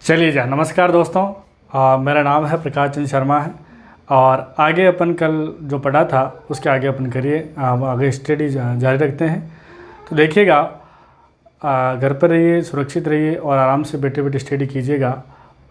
चलिए जा नमस्कार दोस्तों। मेरा नाम है प्रकाश चंद्र शर्मा है और आगे अपन कल जो पढ़ा था उसके आगे अपन करिए आगे स्टडी जारी रखते हैं। तो देखिएगा, घर पर रहिए, सुरक्षित रहिए और आराम से बैठे बैठे स्टडी कीजिएगा।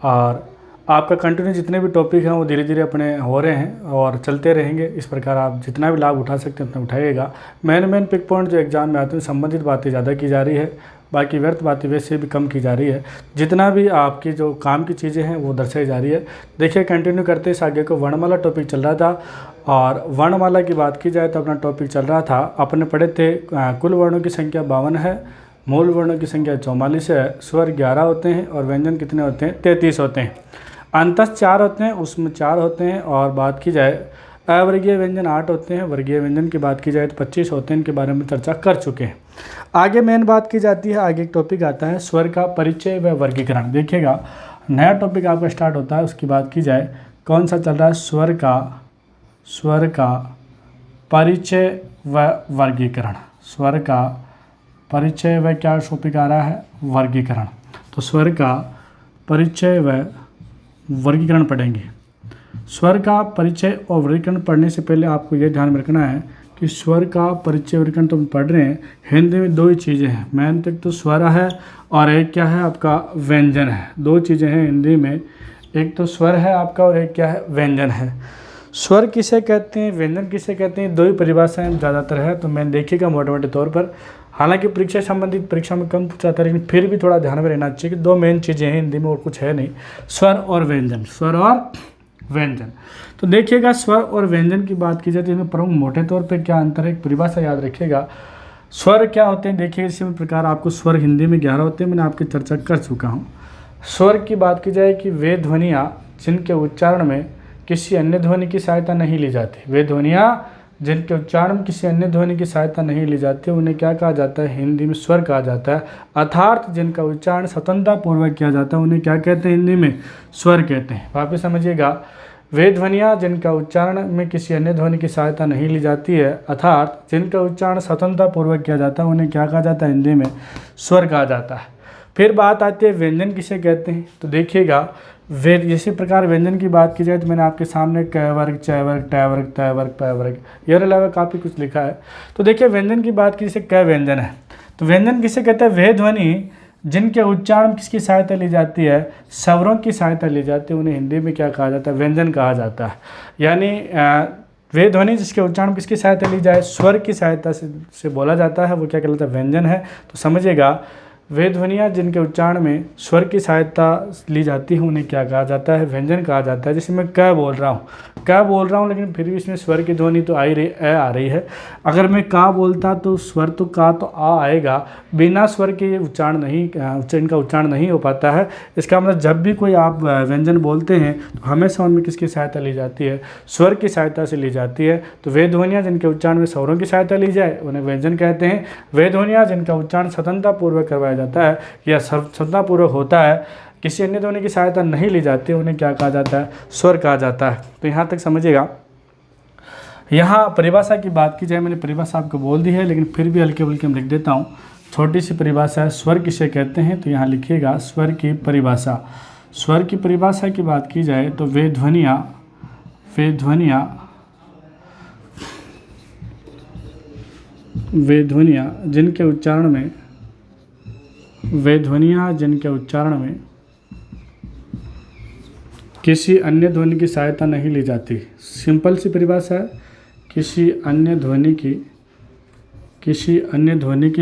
और आपका कंटिन्यू जितने भी टॉपिक हैं वो धीरे धीरे अपने हो रहे हैं और चलते रहेंगे। इस प्रकार आप जितना भी लाभ उठा सकते हैं उतना उठाइएगा। मेन पिक पॉइंट जो एग्जाम में आते हैं संबंधित बातें ज़्यादा की जा रही है, बाकी व्यर्थ बातें वैसे भी कम की जा रही है। जितना भी आपकी जो काम की चीज़ें हैं वो दर्शाई जा रही है। देखिए कंटिन्यू करते इस आगे को वर्णमाला टॉपिक चल रहा था और वर्णमाला की बात की जाए तो अपना टॉपिक चल रहा था, अपने पढ़े थे कुल वर्णों की संख्या 52 है, मूल वर्णों की संख्या 44 है, स्वर 11 होते हैं और व्यंजन कितने होते हैं 33 होते हैं। अंतस 4 होते हैं, उसमें 4 होते हैं। और बात की जाए अवर्गीय व्यंजन 8 होते हैं, वर्गीय व्यंजन की बात की जाए तो 25 होते हैं। इनके बारे में चर्चा कर चुके हैं। आगे मेन बात की जाती है, आगे एक टॉपिक आता है स्वर का परिचय व वर्गीकरण। देखिएगा नया टॉपिक आपका स्टार्ट होता है, उसकी बात की जाए कौन सा चल रहा है, स्वर का परिचय व वर्गीकरण। स्वर का परिचय व क्या टॉपिक आ रहा है, वर्गीकरण। तो स्वर का परिचय व वर्गीकरण पढ़ेंगे। स्वर का परिचय और वर्गीकरण पढ़ने से पहले आपको यह ध्यान में रखना है कि स्वर का परिचय वर्गीकरण तो हम पढ़ रहे हैं, हिंदी में 2 ही चीज़ें हैं। मेन तक तो स्वर है और एक क्या है आपका व्यंजन है। 2 चीज़ें हैं हिंदी में, एक तो स्वर है आपका और एक क्या है व्यंजन है। स्वर किसे कहते हैं, व्यंजन किसे कहते हैं, 2 ही परिभाषाएं ज़्यादातर है। तो मैं देखिएगा मोटे मोटे तौर पर, हालांकि परीक्षा संबंधित परीक्षा में कम पूछा जाता है लेकिन फिर भी थोड़ा ध्यान में रहना चाहिए कि 2 मेन चीज़ें हैं हिंदी में और कुछ है नहीं, स्वर और व्यंजन। स्वर और व्यंजन। तो देखिएगा स्वर और व्यंजन की बात की जाए तो इनमें प्रमुख मोटे तौर पे क्या अंतर है, एक परिभाषा याद रखिएगा। स्वर क्या होते हैं, देखिए इसी प्रकार आपको स्वर हिंदी में 11 होते हैं, मैंने आपकी चर्चा कर चुका हूँ। स्वर की बात की जाए कि वे ध्वनियाँ जिनके उच्चारण में किसी अन्य ध्वनि की सहायता नहीं ली जाती, वे ध्वनियाँ जिनके उच्चारण में किसी अन्य ध्वनि की सहायता नहीं ली जाती उन्हें क्या कहा जाता है, हिंदी में स्वर कहा जाता है। अर्थात जिनका उच्चारण स्वतंत्रतापूर्वक किया जाता है उन्हें क्या कहते हैं, हिंदी में स्वर कहते हैं। वापस समझिएगा, वे ध्वनियाँ जिनका उच्चारण में किसी अन्य ध्वनि की सहायता नहीं ली जाती है अर्थात जिनका उच्चारण स्वतंत्रतापूर्वक किया जाता है उन्हें क्या कहा जाता है, हिंदी में स्वर कहा जाता है। फिर बात आती है व्यंजन किसे कहते हैं। तो देखिएगा इसी प्रकार व्यंजन की बात की जाए तो मैंने आपके सामने क वर्ग, च वर्ग, ट वर्ग, त वर्ग, प वर्ग ये अलावा काफ़ी कुछ लिखा है। तो देखिए व्यंजन की बात की जैसे क व्यंजन है, तो व्यंजन किसे कहते हैं, वह ध्वनि जिनके उच्चारण किसकी सहायता ली जाती है, स्वरों की सहायता ली जाती है, उन्हें हिंदी में क्या कहा जाता है, व्यंजन कहा जाता है। यानी वे ध्वनि जिसके उच्चारण किसकी सहायता ली जाए, स्वर की सहायता से बोला जाता है, वो क्या कहलाता है, व्यंजन है। तो समझिएगा वे ध्वनियाँ जिनके उच्चारण में स्वर की सहायता ली जाती है उन्हें क्या कहा जाता है, व्यंजन कहा जाता है। जैसे मैं क बोल रहा हूँ लेकिन फिर भी इसमें स्वर की ध्वनि तो आ रही है। अगर मैं का बोलता तो स्वर तो का तो आ आएगा, बिना स्वर के इनका उच्चारण नहीं हो पाता है। इसका मतलब जब भी कोई आप व्यंजन बोलते हैं तो हमेशा उनमें किसकी सहायता ली जाती है, स्वर की सहायता से ली जाती है। तो वे ध्वनियाँ जिनके उच्चारण में स्वरों की सहायता ली जाए उन्हें व्यंजन कहते हैं। वे ध्वनियाँ जिनका उच्चारण स्वतंत्रतापूर्वक करवाया जाता है या स्वतंत्रतापूर्वक होता है, किसी अन्य ध्वनि की सहायता नहीं ली जाती, उन्हें क्या कहा जाता है, स्वर कहा जाता है। तो यहाँ तक समझिएगा। यहाँ परिभाषा की बात की जाए, मैंने परिभाषा आपको बोल दी है लेकिन फिर भी हल्के फुल्के में लिख देता हूँ। छोटी सी परिभाषा है, स्वर किसे कहते हैं। तो यहाँ लिखिएगा स्वर की परिभाषा। स्वर की परिभाषा की बात की जाए तो वे ध्वनियाँ जिनके उच्चारण में किसी अन्य ध्वनि की सहायता नहीं ली जाती। सिंपल सी परिभाषा है, किसी अन्य ध्वनि की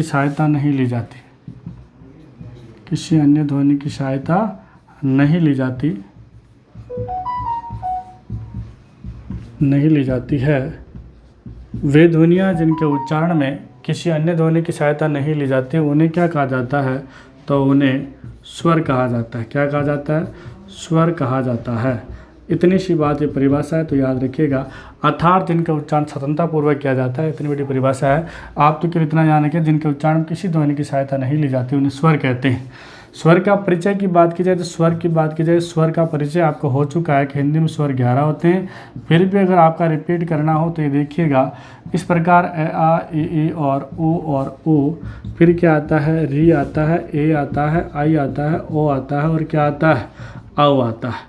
सहायता नहीं ली जाती, किसी अन्य ध्वनि की सहायता नहीं ली जाती है। वे ध्वनियाँ जिनके उच्चारण में किसी अन्य ध्वनि की सहायता नहीं ली जाती उन्हें क्या कहा जाता है, तो उन्हें स्वर कहा जाता है। क्या कहा जाता है, स्वर कहा जाता है। इतनी सी बात ये परिभाषा है, तो याद रखिएगा। अर्थात जिनका उच्चारण स्वतंत्रतापूर्वक किया जाता है, इतनी बड़ी परिभाषा है। आप तो केवल इतना जान रखें, जिनके उच्चारण में किसी ध्वनि की सहायता नहीं ली जाती उन्हें स्वर कहते हैं। स्वर का परिचय की बात की जाए तो स्वर का परिचय आपको हो चुका है कि हिंदी में स्वर 11 होते हैं। फिर भी अगर आपका रिपीट करना हो तो ये देखिएगा इस प्रकार अ आ ई और उ, फिर क्या आता है, री आता है, ए आता है, आई आता है, ओ आता है और क्या आता है, औ आता है।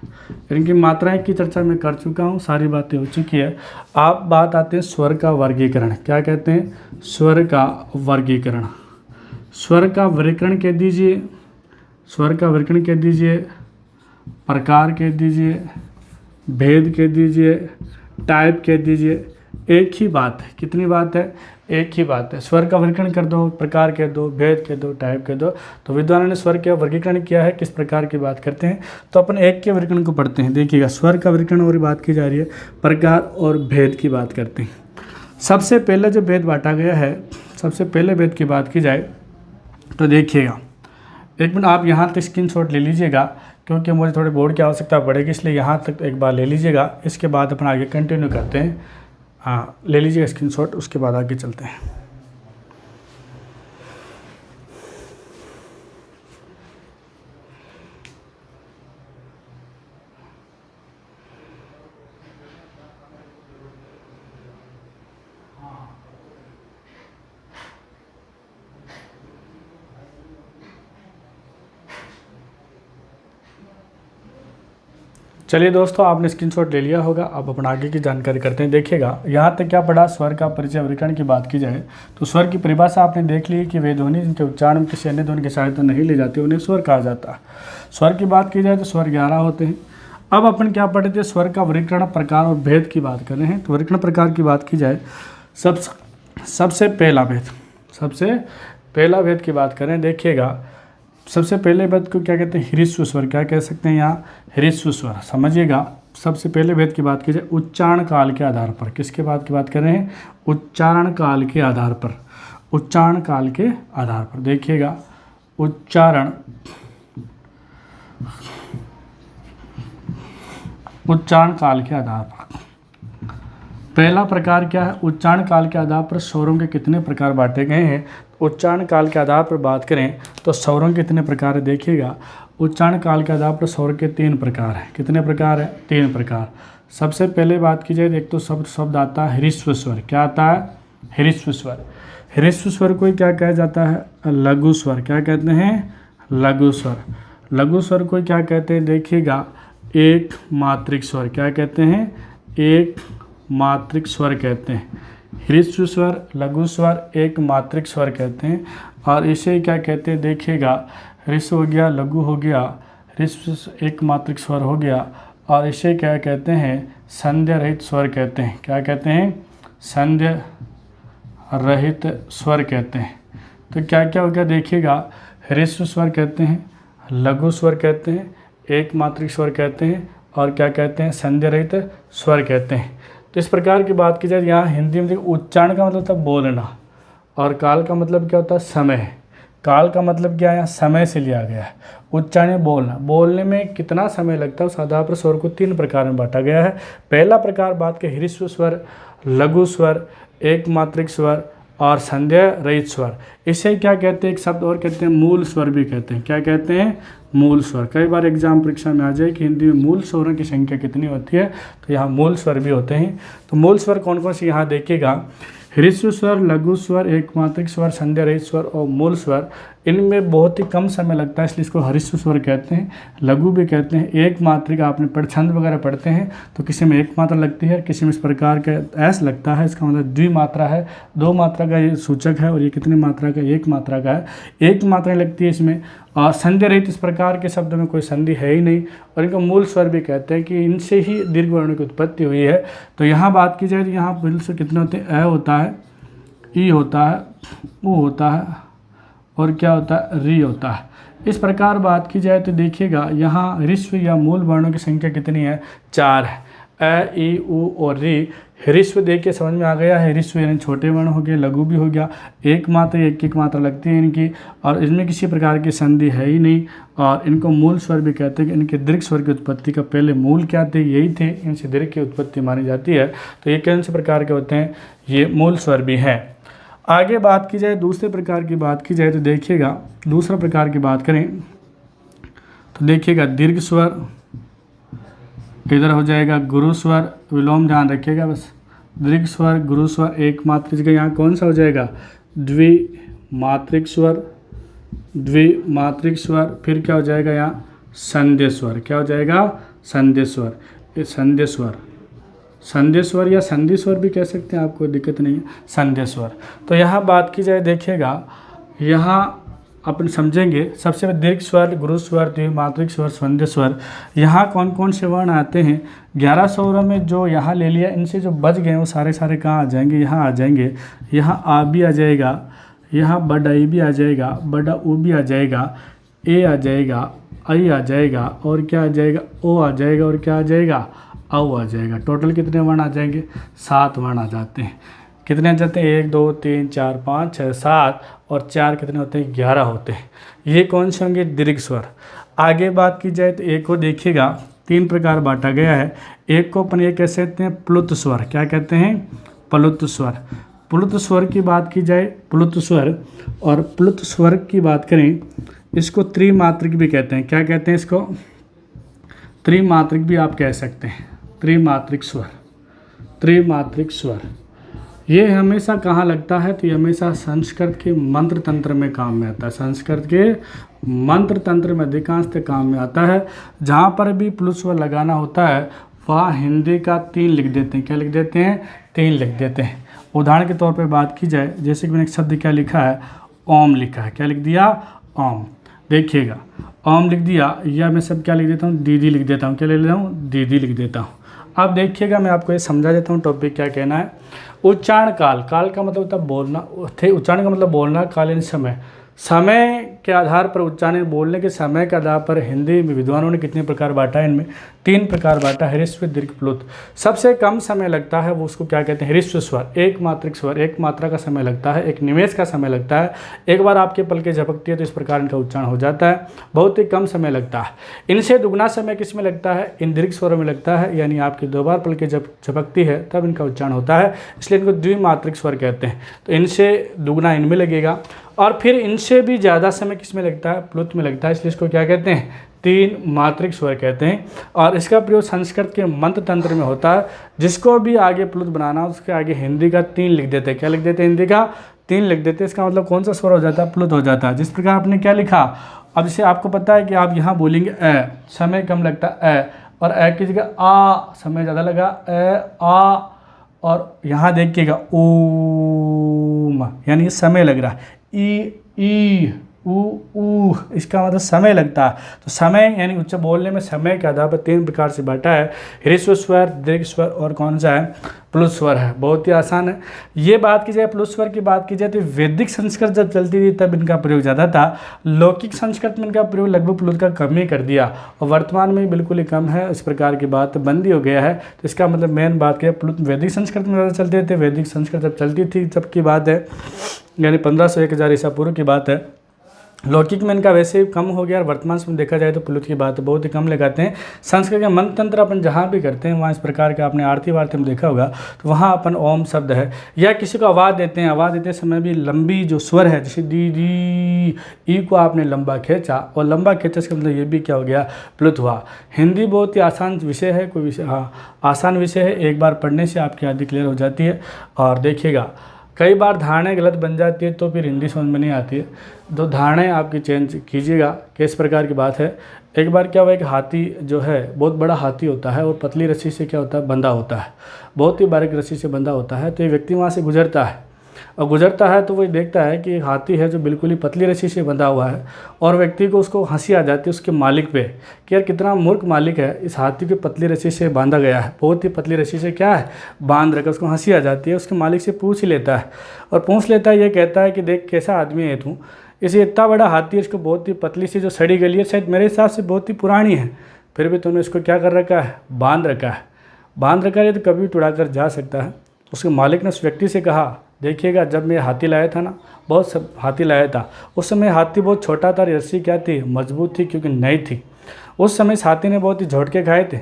इनकी मात्राएं की चर्चा मैं कर चुका हूँ, सारी बातें हो चुकी है। आप बात आते हैं स्वर का वर्गीकरण। क्या कहते हैं? स्वर का वर्गीकरण। स्वर का वर्गीकरण कह दीजिए, स्वर का वर्गीकरण कह दीजिए, प्रकार कह दीजिए, भेद कह दीजिए, टाइप कह दीजिए। एक ही बात है। कितनी बात है? एक ही बात है। स्वर का वर्गीकरण कर दो, प्रकार कह दो, भेद कह दो, टाइप कह दो। तो विद्वानों ने स्वर का वर्गीकरण किया है, किस प्रकार की बात करते हैं। तो अपन एक के वर्गीकरण को पढ़ते हैं। देखिएगा, स्वर का वर्गीकरण और बात की जा रही है, प्रकार और भेद की बात करते हैं। सबसे पहले जो भेद बांटा गया है, सबसे पहले भेद की बात की जाए तो देखिएगा, एक मिनट आप यहाँ तक स्क्रीनशॉट ले लीजिएगा, क्योंकि मुझे थोड़े बोर्ड की आवश्यकता पड़ेगी, इसलिए यहाँ तक एक बार ले लीजिएगा। इसके बाद अपन आगे कंटिन्यू करते हैं। हाँ, ले लीजिएगा स्क्रीनशॉट, उसके बाद आगे चलते हैं। चलिए दोस्तों, आपने स्क्रीनशॉट ले लिया होगा। अब अपन आगे की जानकारी करते हैं। देखिएगा, यहाँ तक क्या पढ़ा, स्वर का परिचय वर्गीकरण की बात की जाए तो स्वर की परिभाषा आपने देख ली कि वे ध्वनि जिनके उच्चारण में किसी अन्य ध्वनि की सहायता नहीं ली जाती उन्हें स्वर कहा जाता है। स्वर की बात की जाए तो स्वर 11 होते हैं। अब अपन क्या पढ़े थे? स्वर का वर्गीकरण, प्रकार और भेद की बात कर रहे हैं। तो वर्गीकरण प्रकार की बात की जाए, सबसे पहला भेद की बात करें। देखिएगा, सबसे पहले भेद को क्या कहते हैं? ह्रस्व स्वर। क्या कह सकते हैं यहाँ? ह्रस्व स्वर। समझिएगा, सबसे पहले भेद की बात की जाए उच्चारण काल के आधार पर। किसके बात की बात कर रहे हैं? उच्चारण काल के आधार पर। उच्चारण काल के आधार पर देखिएगा, उच्चारण काल के आधार पर। पहला प्रकार क्या है? उच्चारण काल के आधार पर स्वरों के कितने प्रकार बांटे गए हैं। उच्चारण काल के आधार पर बात करें तो स्वरों के कितने प्रकार है? देखिएगा, उच्चारण काल के आधार पर स्वर के 3 प्रकार हैं। कितने प्रकार हैं? 3 प्रकार। सबसे पहले बात की जाए, एक तो शब्द आता है ह्रस्व स्वर। क्या आता है? ह्रस्व स्वर। ह्रस्व स्वर को क्या कहा जाता है? लघु स्वर। क्या कहते हैं? लघु स्वर। लघु स्वर को क्या कहते हैं? देखिएगा, एक मात्रिक स्वर। क्या कहते हैं? एक मात्रिक स्वर कहते हैं। ह्रस्व स्वर, लघु स्वर, एक मात्रिक स्वर कहते हैं। और इसे क्या कहते हैं? देखिएगा, ह्रस्व हो गया, लघु हो गया, ह्रस्व एक मात्रिक स्वर हो गया, और इसे क्या कहते हैं? संध्या रहित स्वर कहते हैं। क्या कहते हैं? संध्या रहित स्वर कहते हैं। तो क्या क्या हो गया? देखिएगा, ह्रस्व स्वर कहते हैं, लघु स्वर कहते हैं, एक मात्रिक स्वर कहते हैं, और क्या कहते हैं? संध्या रहित स्वर कहते हैं। तो इस प्रकार की बात की जाए, यहाँ हिंदी में उच्चारण का मतलब होता है बोलना, और काल का मतलब क्या होता है? समय। काल का मतलब क्या है? यहाँ समय से लिया गया है। उच्चारण बोलना, बोलने में कितना समय लगता है उस आधार पर स्वर को 3 प्रकार में बांटा गया है। पहला प्रकार बात के ह्रस्व स्वर, लघु स्वर, एक मात्रिक स्वर और संध्या रहित स्वर। इसे क्या कहते हैं? एक शब्द और कहते हैं, मूल स्वर भी कहते हैं। क्या कहते हैं? मूल स्वर। कई बार एग्जाम परीक्षा में आ जाए कि हिंदी में मूल स्वरों की संख्या कितनी होती है, तो यहाँ मूल स्वर भी होते हैं। तो मूल स्वर कौन कौन से यहाँ देखिएगा, ह्रस्व स्वर, लघु स्वर, एक मात्रिक स्वर, संध्या रहित स्वर और मूल स्वर। इनमें बहुत ही कम समय लगता है, इसलिए इसको ह्रस्व स्वर कहते हैं, लघु भी कहते हैं। एक मात्रिक आपने छंद वगैरह पढ़ते हैं तो किसी में एक मात्रा लगती है, किसी में इस प्रकार का ऐस लगता है, इसका मतलब द्विमात्रा है, 2 मात्रा का ये सूचक है, और ये कितनी मात्रा का? 1 मात्रा का है, 1 मात्रा लगती है इसमें। और संध्या रहित, इस प्रकार के शब्द में कोई संधि है ही नहीं, और इनको मूल स्वर भी कहते हैं कि इनसे ही दीर्घ वर्णों की उत्पत्ति हुई है। तो यहाँ बात की जाए तो यहाँ मूल स्वर कितने होते हैं? अ होता है, ई होता है, उ होता है, और क्या होता है? री होता है। इस प्रकार बात की जाए तो देखिएगा, यहाँ ह्रस्व या मूल वर्णों की संख्या कितनी है? 4 है। अ, ई, उ और री। ह्रस्व देखिए समझ में आ गया है, ह्रस्व यानी छोटे वर्ण हो गए, लघु भी हो गया, एक मात्रा एक मात्रा लगती है इनकी, और इसमें किसी प्रकार की संधि है ही नहीं, और इनको मूल स्वर भी कहते हैं कि इनके दीर्घ स्वर की उत्पत्ति का पहले मूल क्या थे? यही थे, इनसे दीर्घ की उत्पत्ति मानी जाती है। तो ये कौन से प्रकार के होते हैं? ये मूल स्वर भी हैं। आगे बात की जाए, दूसरे प्रकार की बात की जाए तो देखिएगा, दूसरा प्रकार की बात करें तो देखिएगा दीर्घ स्वर इधर हो जाएगा गुरु स्वर, विलोम ध्यान रखिएगा बस। दीर्घ स्वर गुरु स्वर एक मात्रिक जगह यहाँ कौन सा हो जाएगा, द्विमात्रिक स्वर, द्विमात्रिक स्वर। फिर क्या हो जाएगा यहाँ संध्य स्वर, क्या हो जाएगा संध्य स्वर। ये संध्य स्वर, संध्य स्वर या संधि स्वर भी कह सकते हैं, आपको दिक्कत नहीं है, संध्य स्वर। तो यहाँ बात की जाए देखिएगा, यहाँ अपन समझेंगे सबसे पहले दीर्घ स्वर, गुरु स्वर, द्विमात्रिक स्वर, संध्य स्वर। यहाँ कौन कौन से वर्ण आते हैं, 11 स्वरों में जो यहाँ ले लिया, इनसे जो बच गए वो सारे सारे कहाँ आ जाएंगे, यहाँ आ जाएंगे। यहाँ आ भी आ जाएगा, यहाँ बड़ा ई भी आ जाएगा, बड़ा ऊ भी आ जाएगा, ए आ जाएगा, आई आ जाएगा, और क्या आ जाएगा ओ आ जाएगा, और क्या आ जाएगा औ आ जाएगा। टोटल कितने वर्ण आ जाएंगे, 7 वर्ण आ जाते हैं। कितने आ जाते हैं, 1 2 3 4 5 6 7, और 4 कितने होते हैं, 11 होते हैं। ये कौन से होंगे, दीर्घ स्वर। आगे बात की जाए तो एक को देखिएगा 3 प्रकार बांटा गया है। एक को अपन ये कह सकते हैं प्लुत स्वर, क्या कहते हैं, प्लुत स्वर। प्लुत स्वर की बात की जाए, प्लुत स्वर और प्लुत स्वर की बात करें, इसको त्रिमात्रिक भी कहते हैं। क्या कहते हैं इसको, त्रिमात्रिक भी आप कह सकते हैं, त्रिमात्रिक स्वर, त्रिमात्रिक स्वर। ये हमेशा कहाँ लगता है, तो ये हमेशा संस्कृत के मंत्र तंत्र में काम में आता है। संस्कृत के मंत्र तंत्र में अधिकांशतः काम में आता है। जहाँ पर भी प्लुत स्वर लगाना होता है वहाँ हिंदी का 3 लिख देते हैं। क्या लिख देते हैं, 3 लिख देते हैं। उदाहरण के तौर पर बात की जाए, जैसे कि मैंने एक शब्द क्या लिखा है, ओम लिखा है। क्या लिख दिया, ओम। देखिएगा ओम लिख दिया, या मैं सब क्या लिख देता हूँ, दीदी लिख देता हूँ। क्या लिख देता हूँ, दीदी लिख देता हूँ। अब देखिएगा मैं आपको ये समझा देता हूँ टॉपिक क्या कहना है। उच्चारण काल, काल का मतलब होता है बोलना, उच्चारण का मतलब बोलना, काल यानी समय। समय के आधार पर उच्चारण बोलने के समय के आधार पर हिंदी में विद्वानों ने कितने प्रकार बांटा है, इनमें 3 प्रकार बांटा है, ह्रस्व दीर्घ प्लुत। सबसे कम समय लगता है वो उसको क्या कहते हैं, ह्रस्व स्वर। एक मात्रिक स्वर, एक मात्रा का समय लगता है, एक निमेष का समय लगता है। एक बार आपके पलके झपकती है तो इस प्रकार इनका उच्चारण हो जाता है, बहुत ही कम समय लगता है। इनसे दुगना समय किस में लगता है, इन दीर्घ स्वरों में लगता है, यानी आपकी 2 बार पलके जब झपकती है तब इनका उच्चारण होता है, इसलिए इनको द्विमात्रिक स्वर कहते हैं। तो इनसे दुगना इनमें लगेगा, और फिर इनसे भी ज़्यादा समय किस में लगता है, प्लुत में लगता है, इसलिए इसको क्या कहते हैं, 3 मात्रिक स्वर कहते हैं। और इसका प्रयोग संस्कृत के मंत्र तंत्र में होता है। जिसको भी आगे प्लुत बनाना उसके आगे हिंदी का 3 लिख देते हैं। क्या लिख देते हैं, हिंदी का 3 लिख देते हैं। इसका मतलब कौन सा स्वर हो जाता है, प्लुत हो जाता है। जिस प्रकार आपने क्या लिखा, अब जैसे आपको पता है कि आप यहाँ बोलेंगे ए, समय कम लगता है ए, और ए की जगह आ समय ज़्यादा लगा, ए आ, और यहाँ देखिएगा ओम, यानी समय लग रहा है, ई ऊ, इसका मतलब समय लगता है। तो समय यानी उच्च बोलने में समय के आधार पर 3 प्रकार से बांटा है, ह्रस्व स्वर, दीर्घ स्वर और कौन सा है, प्लुत स्वर है। बहुत ही आसान है। ये बात की जाए, प्लुत स्वर की बात की जाए तो वैदिक संस्कृत जब चलती थी तब इनका प्रयोग ज़्यादा था। लौकिक संस्कृत में इनका प्रयोग लगभग प्लुत का कम ही कर दिया, और वर्तमान में बिल्कुल ही कम है। इस प्रकार की बात बंदी हो गया है। तो इसका मतलब मेन बात क्या है, प्लुत वैदिक संस्कृत में ज़्यादा चलते थे। वैदिक संस्कृत जब चलती थी तब की बात है, यानी 1500-1000 ईसा पूर्व की बात है। लौकिक में इनका वैसे ही कम हो गया, और वर्तमान में देखा जाए तो प्लुत की बात बहुत ही कम लगाते हैं। संस्कृत के मंत्र तंत्र अपन जहाँ भी करते हैं वहाँ इस प्रकार का आपने आरती वारती में देखा होगा, तो वहाँ अपन ओम शब्द है, या किसी को आवाज़ देते हैं, आवाज़ देते समय भी लंबी जो स्वर है, जैसे दी दी, ई को आपने लंबा खींचा, और लंबा खींचा इसका मतलब ये भी क्या हो गया, प्लुत हुआ। हिंदी बहुत ही आसान विषय है, कोई विषय आसान विषय है, एक बार पढ़ने से आपकी आदि क्लियर हो जाती है। और देखिएगा कई बार धारणाएं गलत बन जाती है तो फिर हिंदी समझ में नहीं आती है। तो धारणाएं आपकी चेंज कीजिएगा। किस प्रकार की बात है, एक बार क्या हुआ, एक हाथी जो है बहुत बड़ा हाथी होता है, और पतली रस्सी से क्या होता है, बंधा होता है, बहुत ही बारीक रस्सी से बंधा होता है। तो ये व्यक्ति वहाँ से गुजरता है, और गुजरता है तो वो देखता है कि एक हाथी है जो बिल्कुल ही पतली रस्सी से बंधा हुआ है, और व्यक्ति को उसको हंसी आ जाती है उसके मालिक पे कि यार कितना मूर्ख मालिक है, इस हाथी को पतली रस्सी से बांधा गया है, बहुत ही पतली रस्सी से क्या है बांध रखा। उसको हंसी आ जाती है, उसके मालिक से पूछ ही लेता है, और पूछ लेता है, ये कहता है कि देख कैसा आदमी है तू, इसे इतना बड़ा हाथी है, इसको बहुत ही पतली सी जो सड़ी गली है, शायद मेरे हिसाब से बहुत ही पुरानी है, फिर भी तूने इसको क्या कर रखा है, बांध रखा है। बांध रखा है तो कभी भी उड़ा कर जा सकता है। उसके मालिक ने उस व्यक्ति से कहा, देखिएगा जब मैं हाथी लाया था ना, बहुत सब हाथी लाया था, उस समय हाथी बहुत छोटा था, रस्सी क्या थी, मजबूत थी क्योंकि नई थी। उस समय इस हाथी ने बहुत ही झटके खाए थे,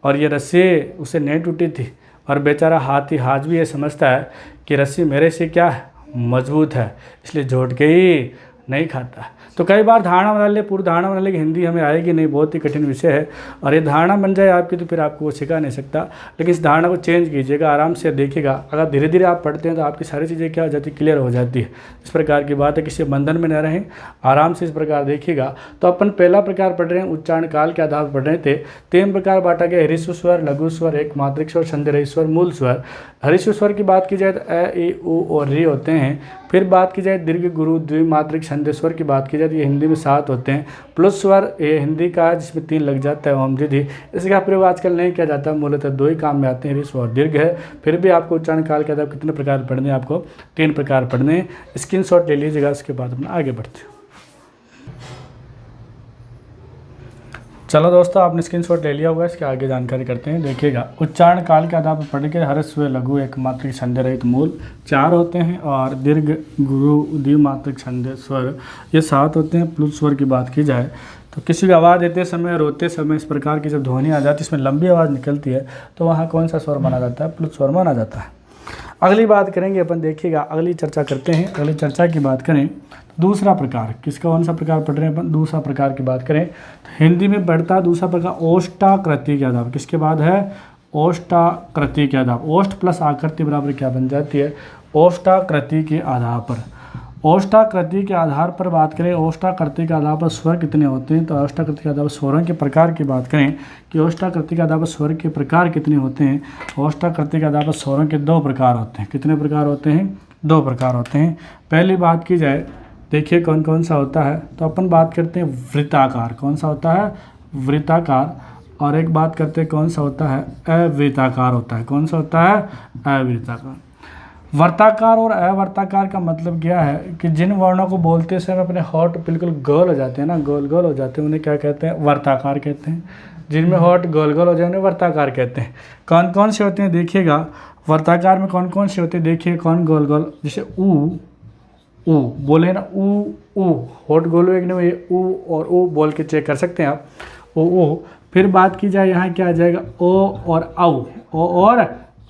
और ये रस्सी उसे नहीं टूटी थी, और बेचारा हाथी आज भी ये समझता है कि रस्सी मेरे से क्या है, मजबूत है, इसलिए झटके ही नहीं खाता। तो कई बार धारणा बना ले, पूर्व धारणा बना ले कि हिंदी हमें आएगी नहीं, बहुत ही कठिन विषय है, और ये धारणा बन जाए आपकी तो फिर आपको वो सिखा नहीं सकता। लेकिन इस धारणा को चेंज कीजिएगा, आराम से देखिएगा, अगर धीरे धीरे आप पढ़ते हैं तो आपकी सारी चीज़ें क्या हो जाती है, क्लियर हो जाती है। इस प्रकार की बात है, किसी बंधन में न रहें, आराम से इस प्रकार देखिएगा। तो अपन पहला प्रकार पढ़ रहे हैं, उच्चारण काल के आधार पर पढ़ रहे थे। 3 प्रकार बांटा गया, ह्रस्व स्वर, लघु स्वर, एक मात्रिक स्वर, संधि रहित स्वर, मूल स्वर। ह्रस्व स्वर की बात की जाए तो अ, ई, उ और री होते हैं। फिर बात की जाए दीर्घ, गुरु, द्विमात्रिक, संधि स्वर की बात की जाए तो ये हिंदी में 7 होते हैं। प्लस स्वर ये हिंदी का है जिसमें 3 लग जाता है, ओम दीदी। इसका प्रयोग आजकल नहीं किया जाता, मूलतः 2 ही काम में आते हैं, ह्रस्व और दीर्घ है। फिर भी आपको उच्चारण काल के आधार कितने प्रकार पढ़ने हैं, आपको 3 प्रकार पढ़ने हैं। स्क्रीनशॉट ले लीजिएगा, इसके बाद अपना आगे बढ़ते हैं। चलो दोस्तों, आपने स्क्रीनशॉट ले लिया होगा, इसके आगे जानकारी करते हैं। देखिएगा, उच्चारण काल के आधार पर पढ़ेंगे। ह्रस्व, लघु, एक मात्रिक, संधि रहित, मूल 4 होते हैं, और दीर्घ, गुरु, द्विमात्रिक, संधि स्वर ये 7 होते हैं। प्लुत स्वर की बात की जाए तो किसी की आवाज़ देते समय, रोते समय इस प्रकार की जब ध्वनि आ जाती है, इसमें लंबी आवाज़ निकलती है, तो वहाँ कौन सा स्वर माना जाता है, प्लुत स्वर माना जाता है। अगली बात करेंगे अपन, देखिएगा अगली चर्चा करते हैं। अगली चर्चा की बात करें तो दूसरा प्रकार, किसका कौन सा प्रकार पढ़ रहे हैं अपन, दूसरा प्रकार की बात करें तो हिंदी में बढ़ता दूसरा प्रकार ओष्टाकृति के आधार। किसके बाद है, ओष्टाकृति के आधार। ओष्ठ प्लस आकृति बराबर क्या बन जाती है, ओष्टाकृति के आधार पर। ओष्टाकृति के आधार पर बात करें, ओष्टाकृति के आधार पर स्वर कितने होते हैं, तो ओष्टाकृति के आधार पर स्वरों के प्रकार की बात करें कि ओष्टाकृति के आधार पर स्वर के प्रकार कितने होते हैं। ओष्टाकृति के आधार पर स्वरों के 2 प्रकार होते हैं। कितने प्रकार होते हैं, 2 प्रकार होते हैं। पहली बात की जाए, देखिए कौन कौन सा होता है, तो अपन बात करते हैं वृत्ताकार। कौन सा होता है, वृत्ताकार। और एक बात करते हैं कौन सा होता है, अवृत्ताकार होता है। कौन सा होता है, अवृत्ताकार। वर्ताकार और अवर्ताकार का मतलब क्या है कि जिन वर्णों को बोलते समय अपने होठ बिल्कुल गोल हो जाते हैं ना, गोल गोल हो जाते हैं, उन्हें क्या कहते हैं, वर्ताकार कहते हैं। जिनमें होठ गोल गोल हो जाए उन्हें वर्ताकार कहते हैं। कौन कौन से होते हैं, देखिएगा वर्ताकार में कौन कौन से होते हैं, देखिए कौन गोल गोल, जैसे ऊ, ऊ बोले ना, ऊ होठ गोल हो, एक नहीं, ये ऊ और ऊ बोल के चेक कर सकते हैं आप, ओ। फिर बात की जाए यहाँ क्या आ जाएगा, ओ और औ, ओ और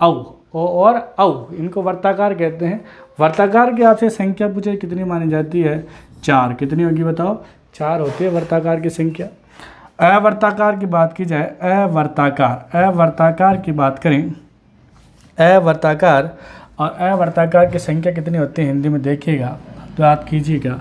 औ, ओ और औ, इनको वर्ताकार कहते हैं। वर्ताकार की आपसे संख्या पूछे कितनी मानी जाती है, 4। कितनी होगी बताओ, 4 होती है वर्ताकार की संख्या। अवर्ताकार की बात की जाए, अवर्ताकार की बात करें, अवर्ताकार और अवर्ताकार की संख्या कितनी होती है हिंदी में, देखिएगा तो याद कीजिएगा।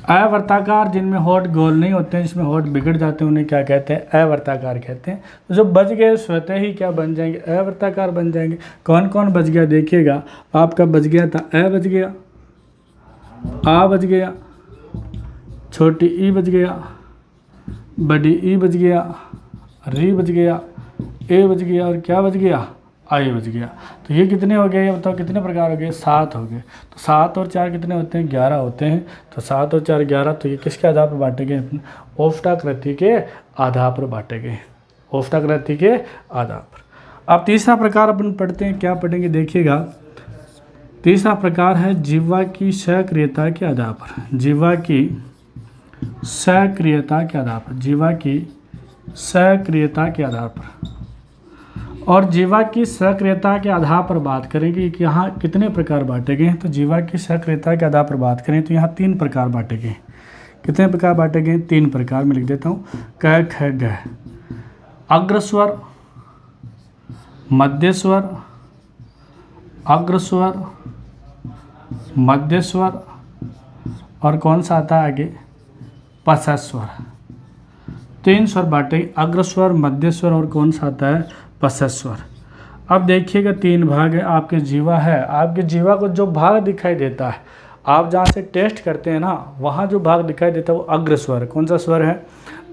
अवर्ताकार जिनमें होठ गोल नहीं होते हैं, जिसमें होठ बिगड़ जाते हैं, उन्हें क्या कहते हैं, अवर्ताकार कहते हैं। तो जो बच गए स्वतः ही क्या बन जाएंगे, अवर्ताकार बन जाएंगे। कौन कौन बच गया, देखिएगा आपका बच गया था, अ बच गया, आ बच गया, छोटी ई बच गया, बड़ी ई बच गया, री बच गया, ए बच गया, और क्या बच गया, आई बच गया। तो ये कितने हो गए, ये बताओ कितने प्रकार हो गए, 7 हो गए। तो 7 और 4 कितने होते हैं, 11 होते हैं। तो 7 और 4 11। तो ये किसके आधार पर बांटे गए, अपने ओष्टाकृति के आधार पर बांटे गए, ओष्टाकृति के आधार पर। अब तीसरा प्रकार अपन पढ़ते हैं, क्या पढ़ेंगे, देखिएगा तीसरा प्रकार है जीवा की सक्रियता के आधार पर। जीवा की सक्रियता के आधार पर, जीवा की सक्रियता के आधार पर। और जीवा की सक्रियता के आधार पर बात करेंगे कि यहाँ कितने प्रकार बांटे गए हैं। तो जीवा की सक्रियता के आधार पर बात करें तो यहाँ 3 प्रकार बांटे गए। कितने प्रकार बांटे गए, 3 प्रकार में लिख देता हूँ, क ख ग। अग्रस्वर, मध्यस्वर, अग्रस्वर, मध्यस्वर, और कौन सा आता है आगे, पश्चस्वर। 3 स्वर बांटे, अग्रस्वर, मध्यस्वर और कौन सा आता है, पश्चस्वर। अब देखिएगा 3 भाग है, आपके जीवा है, आपके जीवा को जो भाग दिखाई देता है, आप जहाँ से टेस्ट करते हैं ना, वहाँ जो भाग दिखाई देता है वो अग्रस्वर है। कौन सा स्वर है,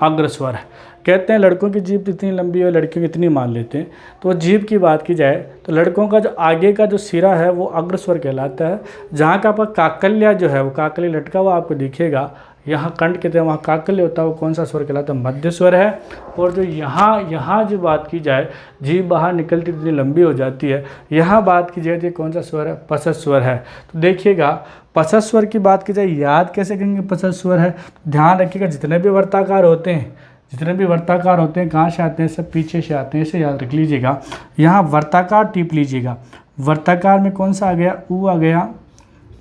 अग्रस्वर है। कहते हैं लड़कों की जीभ इतनी लंबी है, लड़कियों की इतनी मान लेते हैं। तो जीभ की बात की जाए तो लड़कों का जो आगे का जो सिरा है वो अग्रस्वर कहलाता है। जहाँ का आपका काकल्या जो है, वो काकली लटका हुआ आपको दिखेगा, यहाँ कंठ कहते हैं, वहाँ काकल्य होता है, वो कौन सा स्वर कहलाता है, मध्य स्वर है। और जो यहाँ जो बात की जाए, जीभ बाहर निकलती इतनी लंबी हो जाती है, यहाँ बात की जाए तो कौन सा स्वर है, पश्चस्वर स्वर है। तो देखिएगा पश्चस्वर स्वर की बात की जाए, याद कैसे करेंगे, पश्चस्वर स्वर है। ध्यान रखिएगा जितने भी वर्ताकार होते हैं, जितने भी वर्ताकार होते हैं कहाँ से आते हैं, सब पीछे से आते हैं, इसे याद रख लीजिएगा। यहाँ वर्ताकार टिप लीजिएगा, वर्ताकार में कौन सा आ गया, ऊ आ गया,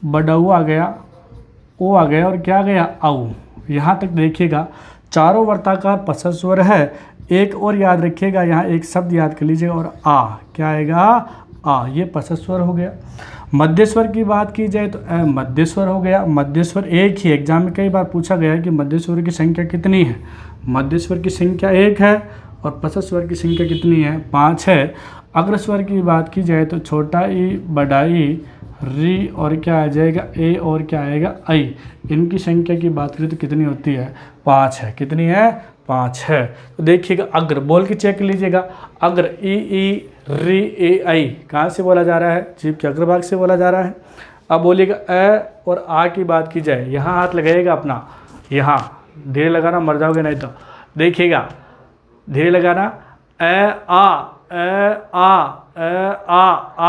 बडऊ आ गया, ओ आ गया और क्या आ गया, औ। यहाँ तक देखिएगा चारों वर्ताकार पसत स्वर है। एक और याद रखिएगा, यहाँ एक शब्द याद कर लीजिएगा, और आ क्या आएगा, आ, ये पसत स्वर हो गया। मध्य स्वर की बात की जाए तो ए मध्य स्वर हो गया। मध्य स्वर एक ही, एग्जाम में कई बार पूछा गया है कि मध्य स्वर की संख्या कितनी है। मध्य स्वर की संख्या 1 है और पसत स्वर की संख्या कितनी है, 5 है। अग्र स्वर की बात की जाए तो छोटा ई, बड़ा ई, री और क्या आ जाएगा, ए और क्या आएगा, आई। इनकी संख्या की बात करें तो कितनी होती है, 5 है। कितनी है, 5 है। तो देखिएगा अग्र बोल के चेक कर लीजिएगा। अग्र ई री ए आई कहाँ से बोला जा रहा है, जीभ के अग्रभाग से बोला जा रहा है। अब बोलिएगा अ और आ की बात की जाए, यहाँ हाथ लगाइएगा अपना, यहाँ धीरे लगाना, मर जाओगे नहीं तो। देखिएगा धीरे लगाना, आ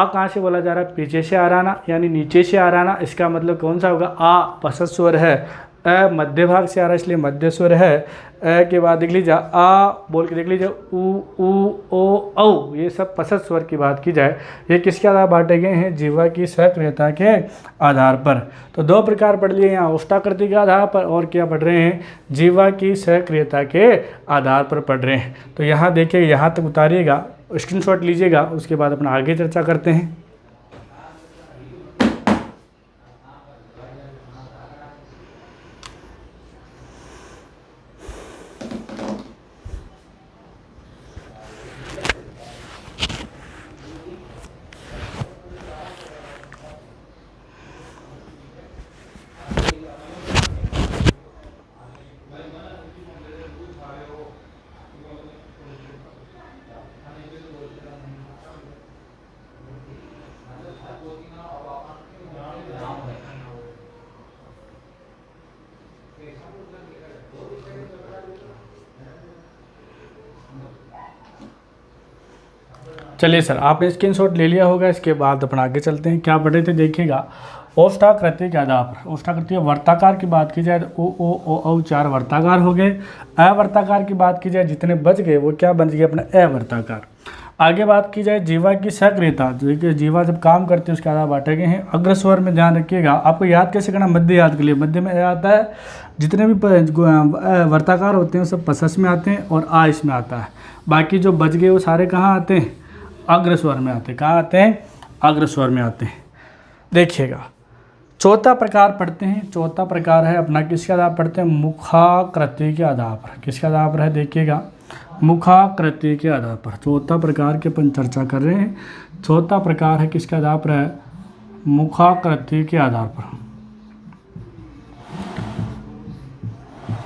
कहाँ से बोला जा रहा है, पीछे से आ रहा ना, यानी नीचे से आ रहा ना। इसका मतलब कौन सा होगा, आ पसत स्वर है। अ मध्य भाग से आ रहा है इसलिए मध्य स्वर है। अ के बाद देख लीजिए आ बोल के देख लीजिए, उ ओ औ, ये सब पसत स्वर की बात की जाए। ये किसके आधार बांटे गए हैं, जीवा की सक्रियता के आधार पर। तो 2 प्रकार पढ़ लिए यहाँ, ओष्ठाकृति के आधार पर और क्या पढ़ रहे हैं, जीवा की सक्रियता के आधार पर पढ़ रहे हैं। तो यहाँ देखिए, यहाँ तक उतारिएगा, स्क्रीनशॉट लीजिएगा, उसके बाद अपना आगे चर्चा करते हैं। चलिए सर, आपने स्क्रीनशॉट ले लिया होगा। इसके बाद अपन आगे चलते हैं। क्या पढ़े थे देखिएगा, ओष्ठाकृति के आधार पर। ओष्ठाकृति वर्ताकार की बात की जाए तो ओ औ 4 वर्ताकार हो गए। अवर्ताकार की बात की जाए, जितने बच गए वो क्या बन गए, अपना अवर्ताकार। आगे बात की जाए जीवा की सक्रियता, देखिए जीवा जब काम करती है उसके आधार बांटे गए हैं। अग्र स्वर में ध्यान रखिएगा, आपको याद कैसे करना, मध्य याद के लिए, मध्य में आता है, जितने भी वर्ताकार होते हैं सब पसस में आते हैं और आ इसमें आता है। बाकी जो बच गए वो सारे कहाँ आते हैं, अग्र स्वर में आते हैं। कहाँ आते हैं, अग्र स्वर में आते हैं। देखिएगा चौथा प्रकार पढ़ते हैं। चौथा प्रकार है अपना किसके आधार पढ़ते हैं, मुखाकृति के आधार पर। किसके आधार पर है, देखिएगा मुखाकृति के आधार पर। चौथा प्रकार की अपन चर्चा कर रहे हैं। चौथा प्रकार है किसके आधार पर है, मुखाकृति के आधार पर।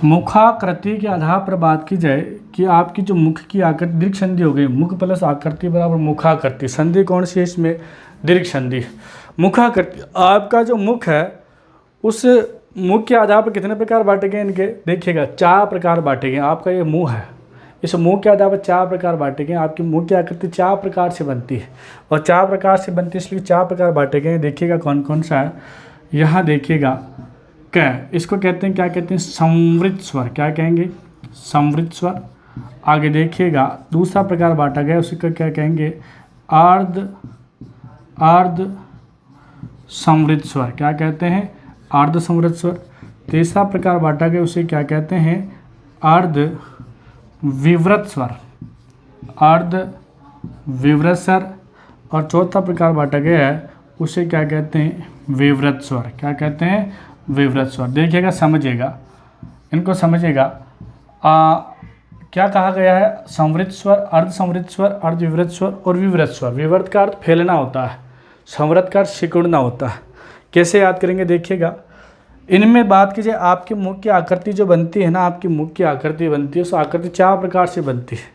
मुखाकृति के आधार पर बात की जाए कि आपकी जो मुख की आकृति, दीर्घ संधि हो गई, मुख प्लस आकृति बराबर मुखाकृति। संधि कौन सी है इसमें, दीर्घ संधि। मुखाकृति, आपका जो मुख है उस मुख के आधार पर कितने प्रकार बांटे गए इनके, देखिएगा 4 प्रकार बांटे गए। आपका ये मुंह है, इस मुंह के आधार पर 4 प्रकार बांटे गए। आपकी मुंह की आकृति 4 प्रकार से बनती है और 4 प्रकार से बनती है, इसलिए 4 प्रकार बांटे गए। देखिएगा कौन कौन सा है, यहाँ देखिएगा क, इसको कहते हैं, क्या कहते हैं, संवृत स्वर। क्या कहेंगे, संवृत स्वर। आगे देखिएगा दूसरा प्रकार बांटा गया, उसी को क्या कहेंगे, आर्ध संवृत स्वर। क्या कहते हैं, आर्ध संवृत स्वर। तीसरा प्रकार बांटा गया, उसे क्या कहते हैं, अर्ध विवृत स्वर, अर्ध विवृत स्वर। और चौथा प्रकार बांटा गया है, उसे क्या कहते हैं, विवृत स्वर। क्या कहते हैं, विवृत स्वर। देखिएगा समझिएगा, इनको समझिएगा। क्या कहा गया है, संवृत स्वर, अर्ध संवृत स्वर, अर्ध विवृत स्वर और विवृत स्वर। विवृत का अर्थ फैलना होता है, संवृत का अर्थ सिकुड़ना होता है। कैसे याद करेंगे, देखिएगा इनमें बात कीजिए, आपके मुख की आकृति जो बनती है ना, आपकी मुख की आकृति बनती है, उस आकृति 4 प्रकार से बनती है।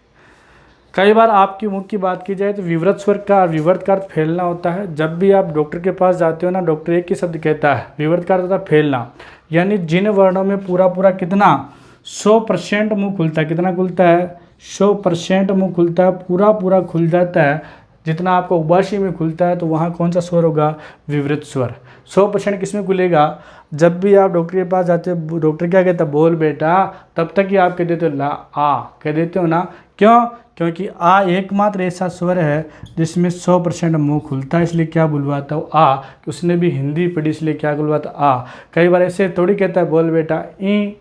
कई बार आपकी मुख की बात की जाए तो विवृत स्वर का, विवृत का अर्थ फैलना होता है। जब भी आप डॉक्टर के पास जाते हो ना, डॉक्टर एक ही शब्द कहता है, विवृत का अर्थ होता है फैलना, यानी जिन वर्णों में पूरा कितना 100% मुंह खुलता है। कितना खुलता है, 100% मुंह खुलता है, पूरा खुल जाता है, जितना आपका उबाशी में खुलता है, तो वहाँ कौन सा स्वर होगा? विवृत स्वर। 100% किस में खुलेगा? जब भी आप डॉक्टर के पास जाते हो, डॉक्टर क्या कहता है? बोल बेटा, तब तक ही आप कह देते हो ला आ, कह देते हो ना। क्यों? क्योंकि आ एकमात्र ऐसा स्वर है जिसमें 100% मुंह खुलता है, इसलिए क्या बुलवाता हूँ? आ। कि उसने भी हिंदी पढ़ी, इसलिए क्या बुलवाता? आ। कई बार ऐसे थोड़ी कहता है बोल बेटा ई,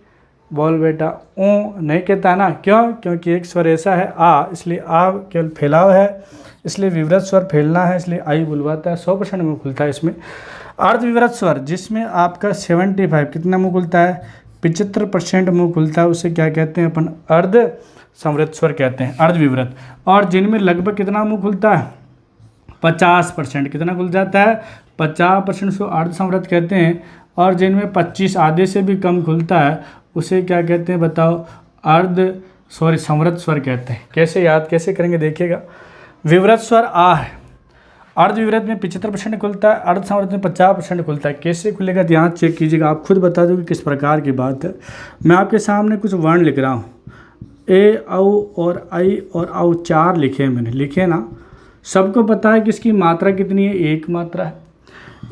बोल बेटा ऊ, नहीं कहता है ना। क्यों? क्योंकि एक स्वर ऐसा है आ, इसलिए आ केवल फैलाव है, इसलिए विवृत स्वर फैलना है, इसलिए आई बुलवाता है। 100% मुंह खुलता है इसमें। अर्धविवृत स्वर जिसमें आपका 75 कितना मुंह खुलता है? 75% मुंह खुलता है, उसे क्या कहते हैं अपन? अर्ध संवृत स्वर कहते हैं, अर्धविवृत। और जिनमें लगभग कितना मुंह खुलता है? 50%। कितना खुल जाता है? 50% उसको अर्ध संवृत कहते हैं। और जिनमें 25 आधे से भी कम खुलता है उसे क्या कहते हैं बताओ? संवृत स्वर कहते हैं। कैसे याद कैसे करेंगे देखिएगा। विवृत स्वर आ है, अर्धविवृत में 75% खुलता है, अर्ध संवृत में 50% खुलता है। कैसे खुलेगा ध्यान चेक कीजिएगा, आप खुद बता दो कि किस प्रकार की बात है। मैं आपके सामने कुछ वर्ण लिख रहा हूँ, ए औ और आई और औ 4 लिखे हैं मैंने, लिखे ना। सबको पता है कि इसकी मात्रा कितनी है? एक मात्रा है।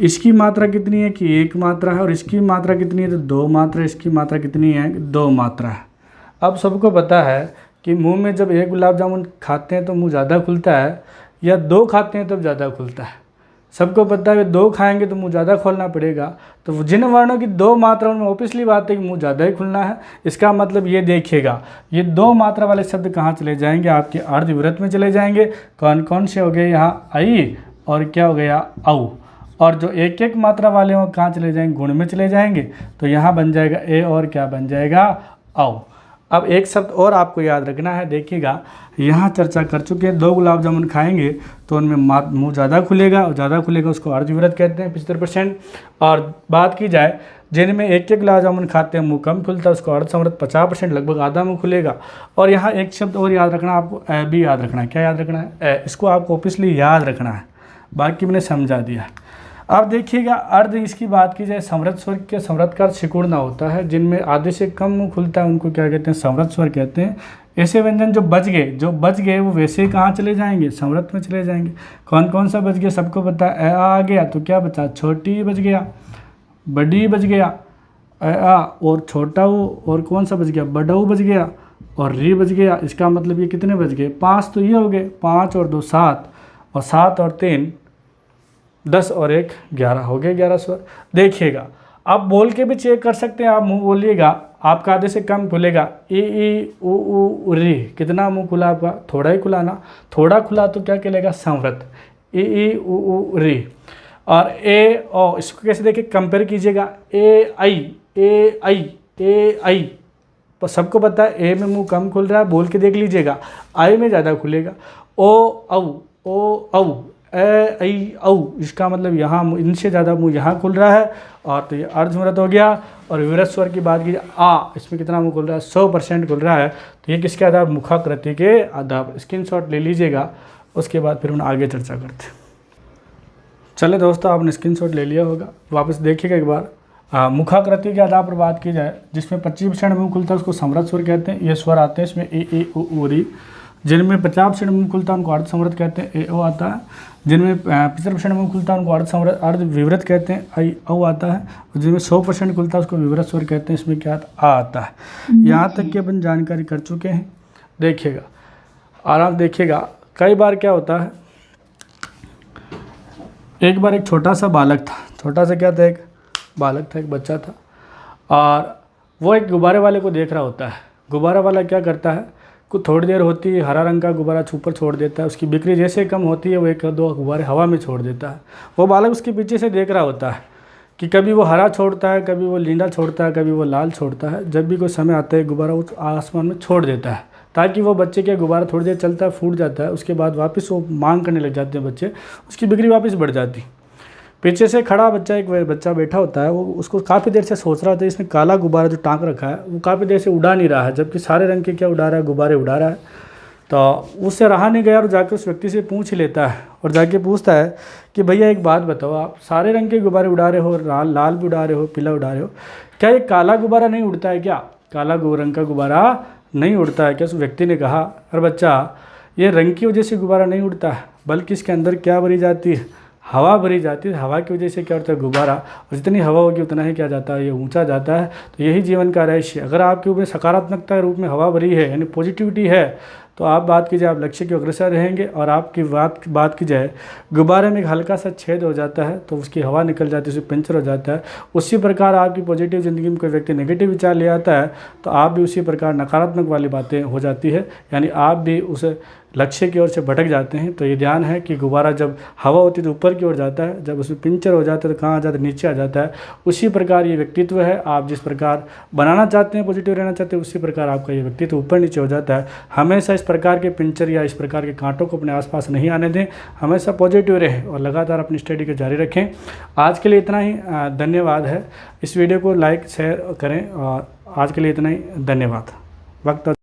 इसकी मात्रा कितनी है? कि एक मात्रा है। और इसकी मात्रा कितनी है? तो 2 मात्रा। इसकी मात्रा कितनी है? 2 मात्रा है। अब सबको पता है कि मुंह में जब एक गुलाब जामुन खाते हैं तो मुंह ज़्यादा खुलता है, या 2 खाते हैं तब ज़्यादा खुलता है। सबको पता है 2 खाएंगे तो मुंह ज़्यादा खोलना पड़ेगा। तो जिन वर्णों की 2 मात्रा उनमें ऑब्वियसली बात है कि मुंह ज़्यादा ही खुलना है। इसका मतलब ये देखिएगा, ये 2 मात्रा वाले शब्द कहाँ चले जाएंगे? आपके अर्धविवृत में चले जाएंगे। कौन कौन से हो गए? यहाँ आई और क्या हो गया? औ। और जो एक एक मात्रा वाले वो कहाँ चले जाएंगे? गुण में चले जाएंगे। तो यहाँ बन जाएगा ए और क्या बन जाएगा? औ। अब एक शब्द और आपको याद रखना है, देखिएगा यहाँ चर्चा कर चुके हैं। 2 गुलाब जामुन खाएंगे तो उनमें मुंह ज़्यादा खुलेगा, और ज़्यादा खुलेगा उसको अर्धविवृत कहते हैं, 75%। और बात की जाए जिनमें एक एक गुलाब जामुन खाते हैं मुंह कम खुलता है, उसको अर्ध संवृत 50%, लगभग आधा मुंह खुलेगा। और यहाँ एक शब्द और याद रखना आपको, ए भी याद रखना है। क्या याद रखना है? ए। इसको आपको ऑब्वियसली याद रखना है, बाकी मैंने समझा दिया। अब देखिएगा अर्ध, इसकी बात की जाए संवृत स्वर के, संवृत का सिकुड़ना होता है। जिनमें आधे से कम मुंह खुलता है उनको क्या कहते हैं? संवृत स्वर कहते हैं। ऐसे व्यंजन जो बच गए वो वैसे ही कहाँ चले जाएंगे? संवृत में चले जाएंगे। कौन कौन सा बच गया? सबको पता है। आ गया तो क्या बचा? छोटी बच गया, बड़ी बच गया, आ और छोटा ऊ, और कौन सा बच गया? बड़ा ऊ बच गया, और री बच गया। इसका मतलब ये कितने बच गए? 5 तो ये हो गए, 5 और 2 7, और 7 और 3 10 और 1 11 हो गए, 11 स्वर। देखिएगा आप बोल के भी चेक कर सकते हैं। आप मुंह बोलिएगा, आपका आधे से कम खुलेगा। ई उ री, कितना मुंह खुला आपका? थोड़ा ही खुला ना। थोड़ा खुला तो क्या कहलेगा? संवृत। ई उ री। और ए ओ, इसको कैसे देखिए कंपेयर कीजिएगा। ए आई। तो सबको पता है ए में मुंह कम खुल रहा है, बोल के देख लीजिएगा। आई में ज़्यादा खुलेगा। ओ औ, ए आई औ, इसका मतलब यहाँ इनसे ज़्यादा मुंह यहाँ खुल रहा है, और तो ये अर्धविवृत हो गया। और विवृत स्वर की बात कीजिए, आ, इसमें कितना मुंह खुल रहा है? 100% खुल रहा है। तो ये किसके आधार? मुखाकृति के आधार। स्क्रीनशॉट ले लीजिएगा, उसके बाद फिर हम आगे चर्चा करते हैं। चले दोस्तों, आपने स्क्रीनशॉट ले लिया होगा, वापस देखिएगा एक बार। मुखाकृति के आधार पर बात की जाए, जिसमें 25% मुंह खुलता है उसको संवृत स्वर कहते हैं। ये स्वर आते हैं इसमें ए उ री। जिनमें 50% मुंह खुलता है उनको अर्ध संवृत कहते हैं, ए ओ आता है। जिनमें 75% मुंह खुलता है उनको अर्ध विवृत कहते हैं, आई औ आता है। और जिनमें 100% खुलता है उसको विवृत स्वर कहते हैं, इसमें क्या आ आता है। यहाँ तक की अपन जानकारी कर चुके हैं। देखिएगा आराम, देखिएगा कई बार क्या होता है, एक बार एक छोटा सा बालक था। छोटा सा क्या था? एक बालक था, एक बच्चा था, और वो एक गुब्बारे वाले को देख रहा होता है। गुब्बारा वाला क्या करता है, कुछ थोड़ी देर होती है हरा रंग का गुब्बारा ऊपर छोड़ देता है, उसकी बिक्री जैसे कम होती है वो 1-2 गुब्बारे हवा में छोड़ देता है। वो बालक उसके पीछे से देख रहा होता है कि कभी वो हरा छोड़ता है, कभी वो नीला छोड़ता है, कभी वो लाल छोड़ता है। जब भी कोई समय आता है गुब्बारा वो आसमान में छोड़ देता है, ताकि वो बच्चे के गुब्बारा थोड़ी देर चलता है, फूट जाता है, उसके बाद वापस वो मांग करने लग जाते हैं बच्चे, उसकी बिक्री वापस बढ़ जाती। पीछे से खड़ा बच्चा, एक बच्चा बैठा होता है, वो उसको काफ़ी देर से सोच रहा होता है इसने काला गुब्बारा जो टांग रखा है वो काफ़ी देर से उड़ा नहीं रहा है, जबकि सारे रंग के क्या उड़ा रहा है? गुब्बारे उड़ा रहा है। तो उससे रहा नहीं गया और जाकर उस व्यक्ति से पूछ लेता है, और जाके पूछता है कि भैया एक बात बताओ, आप सारे रंग के गुब्बारे उड़ा रहे हो, लाल भी उड़ा रहे हो, पीला उड़ा रहे हो, क्या ये काला गुब्बारा नहीं उड़ता है क्या? काला रंग का गुब्बारा नहीं उड़ता है क्या? उस व्यक्ति ने कहा, अरे बच्चा ये रंग की वजह से गुब्बारा नहीं उड़ता है, बल्कि इसके अंदर क्या भरी जाती है, हवा भरी जाती है। हवा की वजह से क्या होता है, गुब्बारा, और जितनी हवा होगी उतना ही क्या जाता है, ये ऊंचा जाता है। तो यही जीवन का रहस्य। अगर आपके ऊपर सकारात्मकता के रूप में हवा भरी है, यानी पॉजिटिविटी है, तो आप बात कीजिए, आप लक्ष्य की अग्रसर रहेंगे। और आपकी बात की जाए, गुब्बारे में एक हल्का सा छेद हो जाता है तो उसकी हवा निकल जाती है, उसमें पंचर हो जाता है। उसी प्रकार आपकी पॉजिटिव ज़िंदगी में कोई व्यक्ति नेगेटिव विचार ले आता है तो आप भी उसी प्रकार नकारात्मक वाली बातें हो जाती है, यानी आप भी उस लक्ष्य की ओर से भटक जाते हैं। तो ये ध्यान है कि गुब्बारा जब हवा होती है तो ऊपर की ओर जाता है, जब उसमें पंचर हो जाता है तो कहाँ आ जाता है, नीचे आ जाता है। उसी प्रकार ये व्यक्तित्व है, आप जिस प्रकार बनाना चाहते हैं, पॉजिटिव रहना चाहते हैं, उसी प्रकार आपका ये व्यक्तित्व ऊपर नीचे हो जाता है। हमेशा इस प्रकार के पिंचर या इस प्रकार के कांटों को अपने आसपास नहीं आने दें, हमेशा पॉजिटिव रहें और लगातार अपनी स्टडी को जारी रखें। आज के लिए इतना ही, धन्यवाद है। इस वीडियो को लाइक शेयर करें और आज के लिए इतना ही, धन्यवाद। वक्त